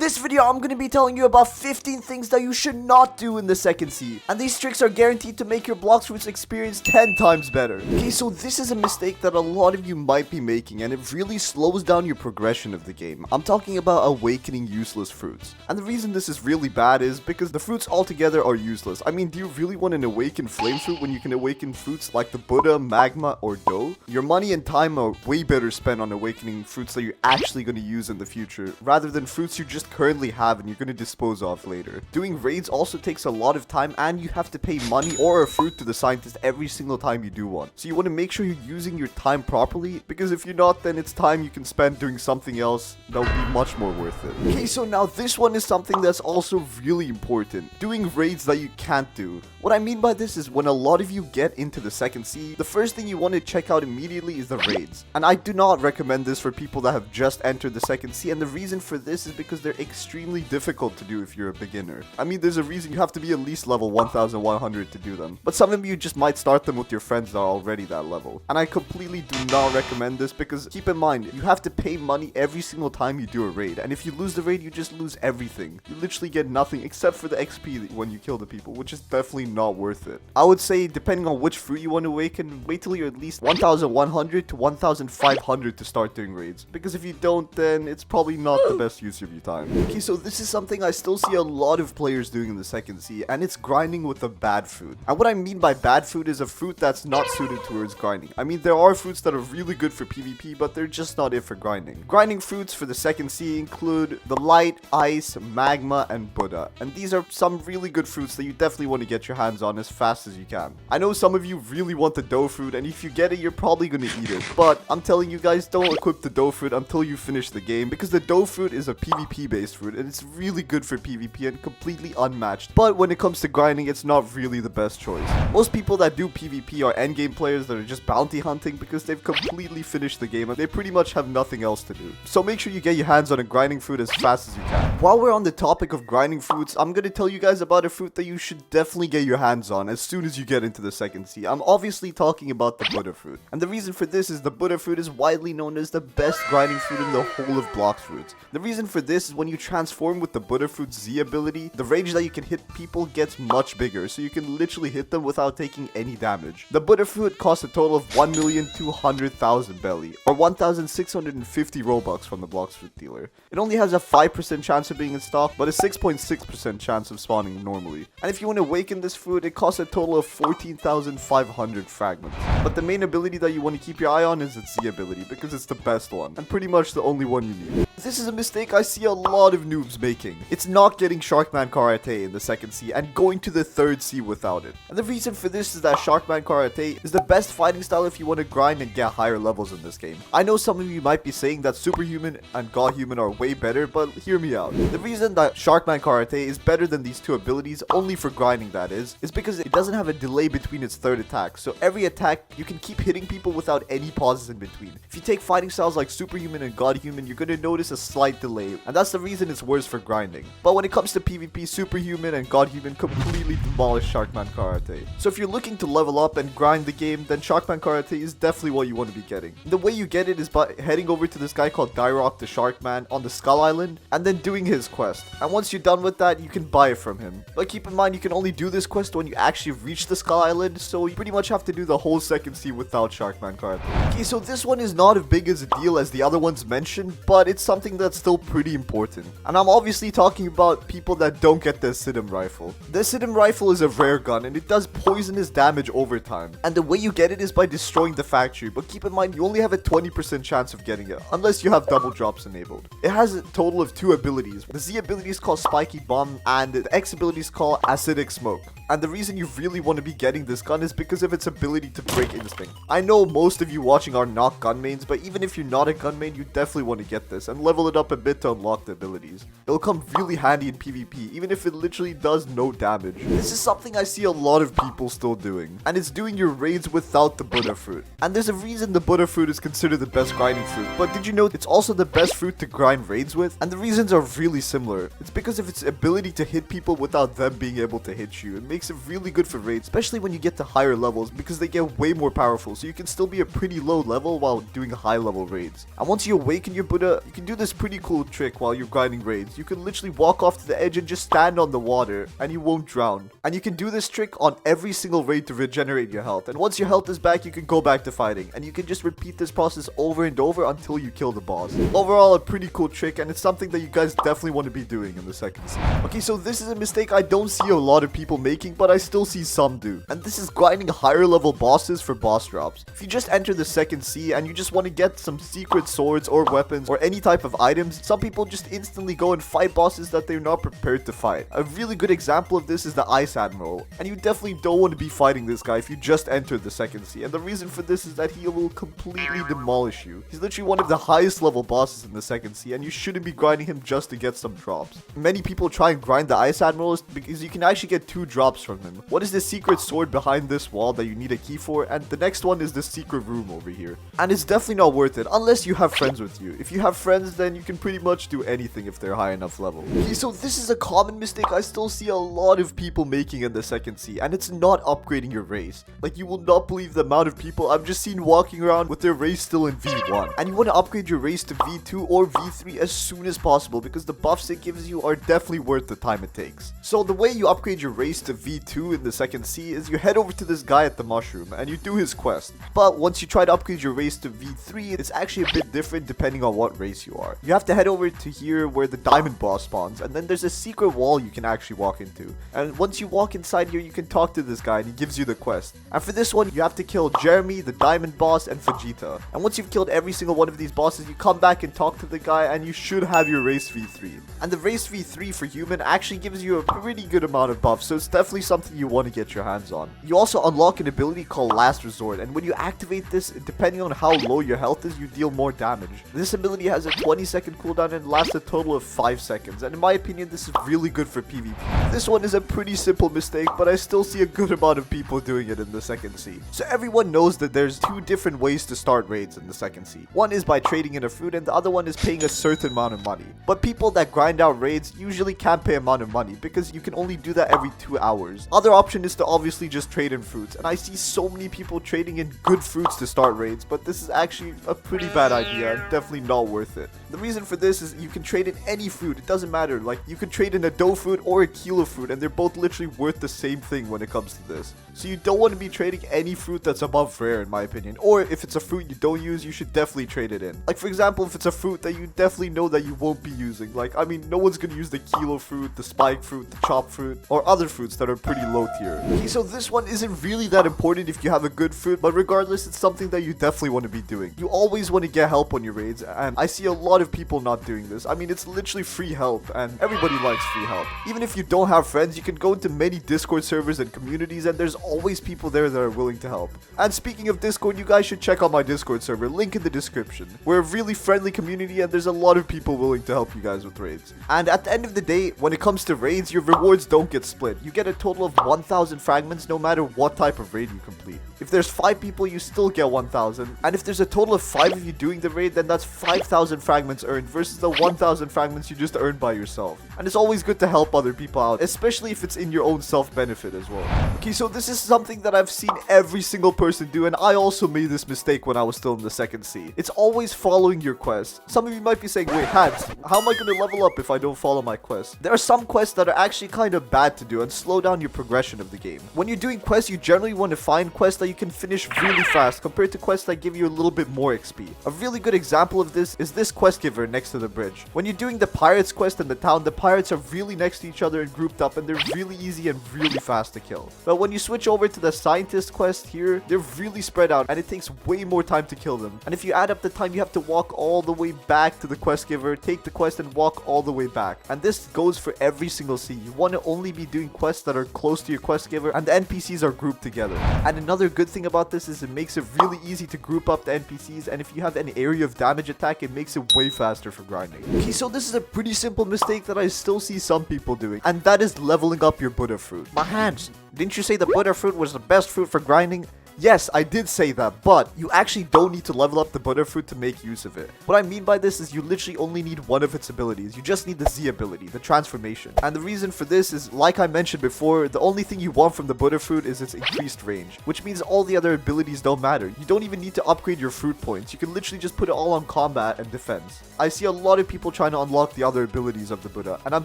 this video, I'm going to be telling you about 15 things that you should not do in the second seed. And these tricks are guaranteed to make your Blox Fruits experience 10 times better. Okay, so this is a mistake that a lot of you might be making, and it really slows down your progression of the game. I'm talking about awakening useless fruits. And the reason this is really bad is because the fruits altogether are useless. I mean, do you really want an awakened flame fruit when you can awaken fruits like the Buddha, magma, or dough? Your money and time are way better spent on awakening fruits that you're actually going to use in the future, rather than fruits you just currently have and you're going to dispose of later. Doing raids also takes a lot of time, and you have to pay money or a fruit to the scientist every single time you do one. So you want to make sure you're using your time properly, because if you're not, then it's time you can spend doing something else that will be much more worth it. Okay, so now this one is something that's also really important. Doing raids that you can't do. What I mean by this is when a lot of you get into the second sea, the first thing you want to check out immediately is the raids. And I do not recommend this for people that have just entered the second sea, and the reason for this is because they're extremely difficult to do if you're a beginner. I mean, there's a reason you have to be at least level 1100 to do them. But some of you just might start them with your friends that are already that level. And I completely do not recommend this, because keep in mind, you have to pay money every single time you do a raid. And if you lose the raid, you just lose everything. You literally get nothing except for the XP when you kill the people, which is definitely not worth it. I would say, depending on which fruit you want to awaken, wait till you're at least 1100 to 1500 to start doing raids. Because if you don't, then it's probably not the best use of your time. Okay, so this is something I still see a lot of players doing in the second sea, and it's grinding with a bad fruit. And what I mean by bad fruit is a fruit that's not suited towards grinding. I mean, there are fruits that are really good for PvP, but they're just not it for grinding. Grinding fruits for the second sea include the light, ice, magma, and Buddha. And these are some really good fruits that you definitely want to get your hands on as fast as you can. I know some of you really want the dough fruit, and if you get it, you're probably going to eat it. But I'm telling you guys, don't equip the dough fruit until you finish the game, because the dough fruit is a PvP based fruit, and it's really good for PvP and completely unmatched. But when it comes to grinding, it's not really the best choice. Most people that do PvP are endgame players that are just bounty hunting because they've completely finished the game and they pretty much have nothing else to do. So make sure you get your hands on a grinding fruit as fast as you can. While we're on the topic of grinding fruits, I'm going to tell you guys about a fruit that you should definitely get your hands on as soon as you get into the second sea. I'm obviously talking about the Buddha fruit. And the reason for this is the Buddha fruit is widely known as the best grinding fruit in the whole of Blox Fruits. The reason for this is when you transform with the Buddha fruit's Z ability, the range that you can hit people gets much bigger, so you can literally hit them without taking any damage. The Buddha fruit costs a total of 1,200,000 belly, or 1,650 Robux from the Blox Fruit dealer. It only has a 5% chance of being in stock, but a 6.6% chance of spawning normally. And if you want to awaken this fruit, it costs a total of 14,500 fragments. But the main ability that you want to keep your eye on is its Z ability, because it's the best one, and pretty much the only one you need. This is a mistake I see a lot of noobs making. It's not getting SHARKMAN Karate in the second sea and going to the third sea without it. And the reason for this is that SHARKMAN Karate is the best fighting style if you want to grind and get higher levels in this game. I know some of you might be saying that Superhuman and Godhuman are way better, but hear me out. The reason that SHARKMAN Karate is better than these two abilities, only for grinding that is because it doesn't have a delay between its third attack. So every attack, you can keep hitting people without any pauses in between. If you take fighting styles like Superhuman and Godhuman, you're going to notice a slight delay, and that's the reason it's worse for grinding. But when it comes to PvP, Superhuman and Godhuman completely demolish SHARKMAN Karate. So if you're looking to level up and grind the game, then SHARKMAN Karate is definitely what you want to be getting. The way you get it is by heading over to this guy called Dyrock the Sharkman on the Skull Island, and then doing his quest. And once you're done with that, you can buy it from him. But keep in mind, you can only do this quest when you actually reach the Skull Island, so you pretty much have to do the whole second sea without SHARKMAN Karate. Okay, so this one is not as big as a deal as the other ones mentioned, but it's something that's still pretty important. And I'm obviously talking about people that don't get the ACIDUM rifle. The ACIDUM rifle is a rare gun, and it does poisonous damage over time. And the way you get it is by destroying the factory, but keep in mind, you only have a 20% chance of getting it, unless you have double drops enabled. It has a total of 2 abilities. The Z ability is called Spiky Bomb, and the X ability is called Acidic Smoke. And the reason you really want to be getting this gun is because of its ability to break instinct. I know most of you watching are not gun mains, but even if you're not a gun main, you definitely want to get this and level it up a bit to unlock the abilities. It'll come really handy in PvP, even if it literally does no damage. This is something I see a lot of people still doing, and it's doing your raids without the Buddha fruit. And there's a reason the Buddha fruit is considered the best grinding fruit, but did you know it's also the best fruit to grind raids with? And the reasons are really really similar. It's because of its ability to hit people without them being able to hit you. It makes it really good for raids, especially when you get to higher levels because they get way more powerful, so you can still be a pretty low level while doing high level raids. And once you awaken your Buddha, you can do this pretty cool trick while you're grinding raids. You can literally walk off to the edge and just stand on the water and you won't drown. And you can do this trick on every single raid to regenerate your health. And once your health is back, you can go back to fighting. And you can just repeat this process over and over until you kill the boss. Overall, a pretty cool trick, and it's something that you guys definitely want to be doing in the second season. Okay, so this is a mistake I don't see a lot of people making, but I still see some do. And this is grinding higher level bosses for boss drops. If you just enter the second sea and you just want to get some secret swords or weapons or any type of items, some people just instantly go and fight bosses that they're not prepared to fight. A really good example of this is the Ice Admiral, and you definitely don't want to be fighting this guy if you just entered the second sea. And the reason for this is that he will completely demolish you. He's literally one of the highest level bosses in the second sea, and you shouldn't be grinding him just to get some drops. Many people try and grind the Ice Admiral because you can actually get 2 drops from him. One is the secret sword behind this wall that you need a key for, and the next one is the secret room over here. And it's definitely not worth it unless you have friends with you. If you have friends, then you can pretty much do anything if they're high enough level. Okay, so this is a common mistake I still see a lot of people making in the second sea, and it's not upgrading your race. Like, you will not believe the amount of people I've just seen walking around with their race still in V1. And you want to upgrade your race to V2 or V3 as soon as possible because the buffs it gives you are definitely worth the time it takes. So the way you upgrade your race to V2 in the second sea is you head over to this guy at the mushroom and you do his quest. But once you try to upgrade your race to V3, it's actually a bit different depending on what race you are. You have to head over to here where the diamond boss spawns, and then there's a secret wall you can actually walk into. And once you walk inside here, you can talk to this guy and he gives you the quest. And for this one, you have to kill Jeremy, the diamond boss, and Vegeta. And once you've killed every single one of these bosses, you come back and talk to the guy and you should have your race V3. And the race V3 for human actually gives you a pretty good amount of buffs, so it's definitely something you want to get your hands on. You also unlock an ability called Last Resort, and when you activate this, depending on how low your health is, you deal more damage. This ability has a 20-second cooldown and lasts a total of 5 seconds, and in my opinion, this is really good for PvP. This one is a pretty simple mistake, but I still see a good amount of people doing it in the second sea. So everyone knows that there's 2 different ways to start raids in the second sea. One is by trading in a fruit, and the other one is paying a certain amount of money. But people that grind out raids usually can't pay amount of money because you can only do that every 2 hours. Other option is to obviously just trade in fruits, and I see so many people trading in good fruits to start raids, but this is actually a pretty bad idea and definitely not worth it. The reason for this is you can trade in any fruit, it doesn't matter. Like, you could trade in a dough fruit or a kilo fruit, and they're both literally worth the same thing when it comes to this. So you don't want to be trading any fruit that's above rare, in my opinion. Or if it's a fruit you don't use, you should definitely trade it in. Like, for example, if it's a fruit that you definitely know that you won't be using. Like, I mean, no one's gonna use the kilo fruit, the spike fruit, the chop fruit, or other fruits that are pretty low tier. Okay, so this one isn't really that important if you have a good fruit, but regardless, it's something that you definitely want to be doing. You always want to get help on your raids, and I see a lot of people not doing this. I mean, it's literally free help, and everybody likes free help. Even if you don't have friends, you can go into many Discord servers and communities, and there's always people there that are willing to help. And speaking of Discord, you guys should check out my Discord server, link in the description. We're a really friendly community, and there's a lot of people willing to help you guys with raids. And at the end of the day, when it comes to raids, your rewards don't get split. You get a total of 1,000 fragments no matter what type of raid you complete. If there's 5 people, you still get 1,000. And if there's a total of 5 of you doing the raid, then that's 5,000 fragments earned versus the 1,000 fragments you just earned by yourself. And it's always good to help other people out, especially if it's in your own self-benefit as well. Okay, so this is something that I've seen every single person do, and I also made this mistake when I was still in the second sea. It's always following your quest. Some of you might be saying, wait, Hans, how am I going to level up if I don't follow my quest? There are some quests that are actually kind of bad to do and slow down your progression of the game. When you're doing quests, you generally want to find quests that you can finish really fast compared to quests that give you a little bit more XP. A really good example of this is this quest giver next to the bridge. When you're doing the pirates quest in the town, the pirates are really next to each other and grouped up, and they're really easy and really fast to kill. But when you switch over to the scientist quest here, they're really spread out and it takes way more time to kill them. And if you add up the time, you have to walk all the way back to the quest giver, take the quest, and walk all the way back. And this goes for every single sea. You want to only be doing quests that are close to your quest giver, and the NPCs are grouped together. And another good thing about this is it makes it really easy to group up the NPCs, and if you have an area of damage attack, it makes it way faster for grinding. Okay, so this is a pretty simple mistake that I still see some people doing, and that is leveling up your Buddha fruit. My hands, didn't you say the Buddha fruit was the best fruit for grinding? Yes, I did say that, but you actually don't need to level up the butter fruit to make use of it. What I mean by this is you literally only need one of its abilities. You just need the Z ability, the transformation. And the reason for this is, like I mentioned before, the only thing you want from the butter fruit is its increased range, which means all the other abilities don't matter. You don't even need to upgrade your fruit points. You can literally just put it all on combat and defense. I see a lot of people trying to unlock the other abilities of the Buddha, and I'm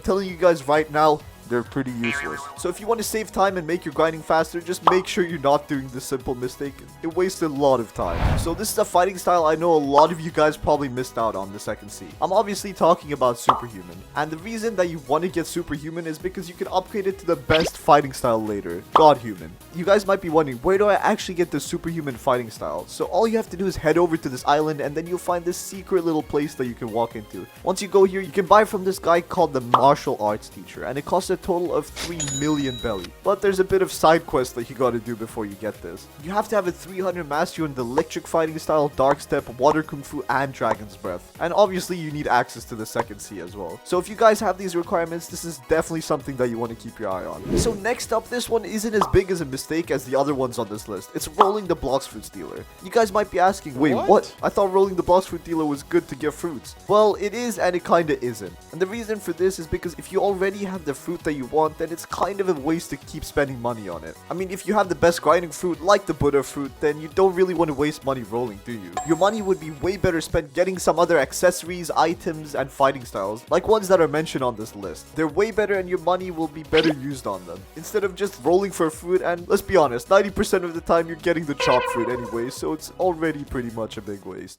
telling you guys right now, they're pretty useless. So if you want to save time and make your grinding faster, just make sure you're not doing this simple mistake. It wastes a lot of time. So this is a fighting style I know a lot of you guys probably missed out on the second C. I'm obviously talking about Superhuman. And the reason that you want to get Superhuman is because you can upgrade it to the best fighting style later, Godhuman. You guys might be wondering, where do I actually get the Superhuman fighting style? So all you have to do is head over to this island and then you'll find this secret little place that you can walk into. Once you go here, you can buy from this guy called the martial arts teacher, and it costs a total of 3 million belly. But there's a bit of side quest that you gotta do before you get this. You have to have a 300 mastery on the electric fighting style, dark step, water kung fu, and dragon's breath. And obviously you need access to the second C as well. So if you guys have these requirements, this is definitely something that you want to keep your eye on. So next up, this one isn't as big as a mistake as the other ones on this list. It's rolling the Blox Fruits dealer. You guys might be asking, wait, what? I thought rolling the Blox Fruit dealer was good to get fruits. Well, it is and it kinda isn't. And the reason for this is because if you already have the fruit that you want, then it's kind of a waste to keep spending money on it. I mean, if you have the best grinding fruit like the Buddha fruit, then you don't really want to waste money rolling, do you? Your money would be way better spent getting some other accessories, items, and fighting styles, like ones that are mentioned on this list. They're way better and your money will be better used on them, instead of just rolling for a fruit. And let's be honest, 90% of the time you're getting the chopped fruit anyway, so it's already pretty much a big waste.